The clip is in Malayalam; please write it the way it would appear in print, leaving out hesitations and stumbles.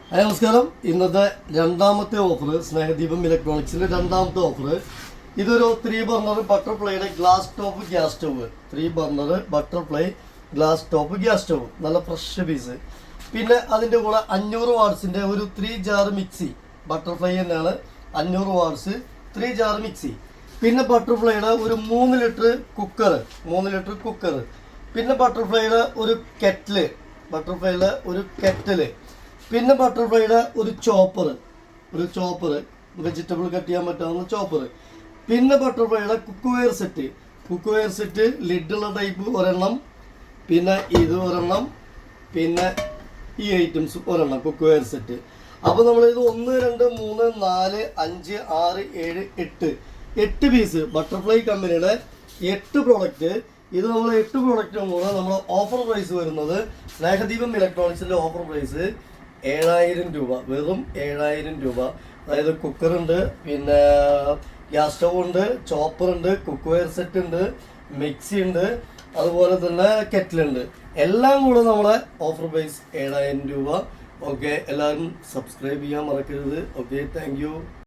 ഹായ് നമസ്കാരം. ഇന്നത്തെ രണ്ടാമത്തെ ഓഫർ സ്നേഹദീപം ഇലക്ട്രോണിക്സിന്റെ രണ്ടാമത്തെ ഓഫർ. ഇതൊരു 3 ബർണർ ബട്ടർഫ്ലൈയുടെ glass top gas stove. 3 burner butterfly glass top gas stove, നല്ല ഫ്രഷ് പീസ്. പിന്നെ അതിൻ്റെ കൂടെ 500 വാട്ട്സിൻ്റെ ഒരു 3 ജാർ മിക്സി. ബട്ടർഫ്ലൈ തന്നെയാണ്, 500 വാട്ട്സ് 3 ജാർ മിക്സി. പിന്നെ ബട്ടർഫ്ലൈയുടെ ഒരു 3 ലിറ്റർ കുക്കർ. പിന്നെ ബട്ടർഫ്ലൈയുടെ ഒരു കെറ്റില്. പിന്നെ ബട്ടർഫ്ലൈയുടെ ഒരു ചോപ്പർ വെജിറ്റബിൾ കട്ട് ചെയ്യാൻ പറ്റാവുന്ന ചോപ്പർ. പിന്നെ ബട്ടർഫ്ലൈയുടെ കുക്ക് വെയർ സെറ്റ് ലിഡുള്ള ടൈപ്പ് ഒരെണ്ണം, പിന്നെ ഇത് ഒരെണ്ണം, പിന്നെ ഈ ഐറ്റംസ് ഒരെണ്ണം കുക്ക് വെയർ സെറ്റ്. അപ്പോൾ നമ്മളിത് 1 2 3 4 5 6 7 8 പീസ് ബട്ടർഫ്ലൈ കമ്പനിയുടെ 8 പ്രോഡക്റ്റ്. ഇത് നമ്മൾ 8 പ്രോഡക്റ്റും കൂടെ നമ്മുടെ ഓഫർ പ്രൈസ് വരുന്നത് സ്നേഹദീപം ഇലക്ട്രോണിക്സിൻ്റെ ഓഫർ പ്രൈസ് 7000 രൂപ, വെറും 7000 രൂപ. അതായത് കുക്കറുണ്ട്, പിന്നെ ഗ്യാസ് സ്റ്റവ് ഉണ്ട്, ചോപ്പർ ഉണ്ട്, കുക്ക് വെയർ സെറ്റ് ഉണ്ട്, മിക്സി ഉണ്ട്, അതുപോലെ തന്നെ കെറ്റിലുണ്ട്. എല്ലാം കൂടെ നമ്മളെ ഓഫർ പ്രൈസ് 7000 രൂപ. ഓക്കെ, എല്ലാവരും സബ്സ്ക്രൈബ് ചെയ്യാൻ മറക്കരുത്. Okay, thank you.